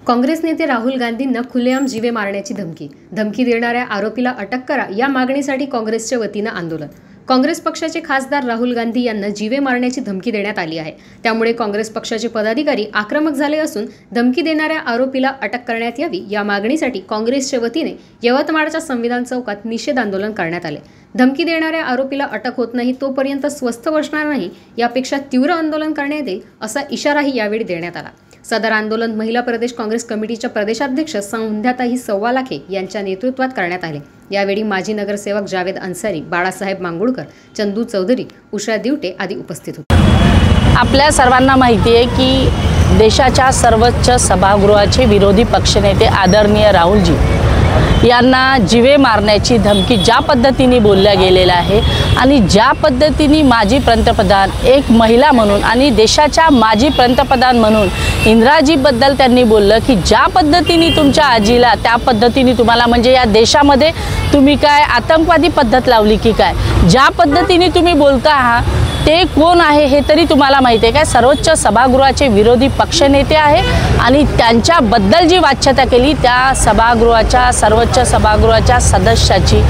काँग्रेस नेते राहुल गांधींना खुलेआम जीवे मारण्याची धमकी देणाऱ्या आरोपीला अटक करा या मागणीसाठी काँग्रेसच्या वतीने आंदोलन। काँग्रेस पक्षाचे खासदार राहुल गांधी यांना जीवे मारण्याची धमकी देण्यात आली आहे। त्यामुळे काँग्रेस पक्षाचे पदाधिकारी आक्रमक झाले असून धमकी देणाऱ्या आरोपीला अटक करण्यात यावी या मागणीसाठी काँग्रेसच्या वतीने यवतमाळच्या संविधान चौकात निषेध आंदोलन करण्यात आले। धमकी देणाऱ्या आरोपीला अटक होत नाही तोपर्यंत स्वस्थ बसणार नाही, यापेक्षा तीव्र आंदोलन करण्यात येईल असा इशाराही यावेळी देण्यात आला। सदर आंदोलन महिला प्रदेश काँग्रेस कमिटीच्या प्रदेशाध्यक्ष संध्याताई सव्वालाखे यांच्या नेतृत्वात करण्यात आले। यावेळी माजी नगरसेवक जावेद अन्सारी, बाळासाहेब मांगुळकर, चंदू चौधरी, उषा दिवटे आदी उपस्थित होते। आपल्या सर्वांना माहिती आहे की देशाच्या सर्वोच्च सभागृहाचे विरोधी पक्षनेते आदरणीय राहुलजी यांना जीवे मारण्याची धमकी ज्या पद्धतीने बोलल्या गेलेला आहे आणि ज्या पद्धतीने माजी पंतप्रधान, एक महिला म्हणून आणि देशाच्या माजी पंतप्रधान म्हणून इंदिराजीबद्दल त्यांनी बोललं की ज्या पद्धतीने तुमच्या आजीला त्या पद्धतीने तुम्हाला, म्हणजे या देशामध्ये तुम्ही काय आतंकवादी पद्धत लावली की काय, ज्या पद्धतीने तुम्ही बोलता आहात ते कोण आहे हे तरी तुम्हाला माहिती आहे काय? सर्वोच्च सभागृहाचे विरोधी पक्षनेते आहे आणि त्यांच्याबद्दल जी वाच्यता केली त्या सर्वोच्च सभागृहाच्या सदस्याची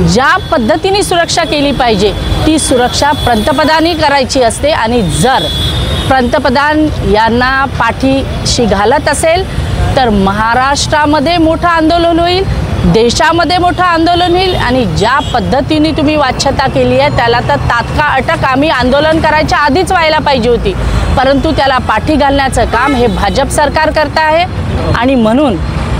ज्या पद्धतीने सुरक्षा केली पाहिजे ती सुरक्षा पंतप्रधानांनी करायची असते। आणि जर पंतप्रधान यांना पाठीशी घालत असेल तर महाराष्ट्रामध्ये मोठं आंदोलन होईल, देशामध्ये मोठं आंदोलन होईल आणि ज्या पद्धतीने तुम्ही वाच्यता केली आहे त्याला तर तात्काळ अटक आम्ही आंदोलन करायच्या आधीच व्हायला पाहिजे होती, परंतु त्याला पाठी घालण्याचं काम हे भाजप सरकार करत आहे आणि म्हणून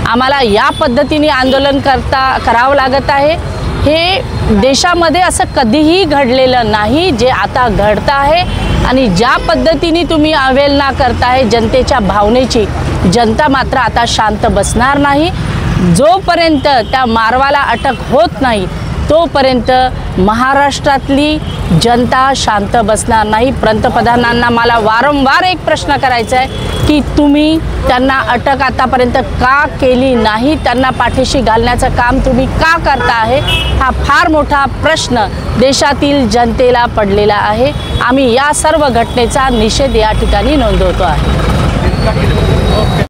आम्हाला या पद्धतीने आंदोलन करावं लागत आहे। हे देशामध्ये असं कधीही घडलेलं नाही जे आता घडतं आहे आणि ज्या पद्धतीने तुम्ही अवहेलना करताय जनतेच्या भावनेची, जनता मात्र आता शांत बसणार नाही। जोपर्यंत त्या मारवाला अटक होत नाही तोपर्यंत महाराष्ट्रातली जनता शांत बसणार नाही। पंतप्रधानांना मला वारंवार एक प्रश्न करायचा आहे की तुम्ही त्यांना अटक आतापर्यंत का केली नाही, त्यांना पाठीशी घालण्याचं काम तुम्ही का करता आहे, हा फार मोठा प्रश्न देशातील जनतेला पडलेला आहे। आम्ही या सर्व घटनेचा निषेध या ठिकाणी नोंदवतो आहे।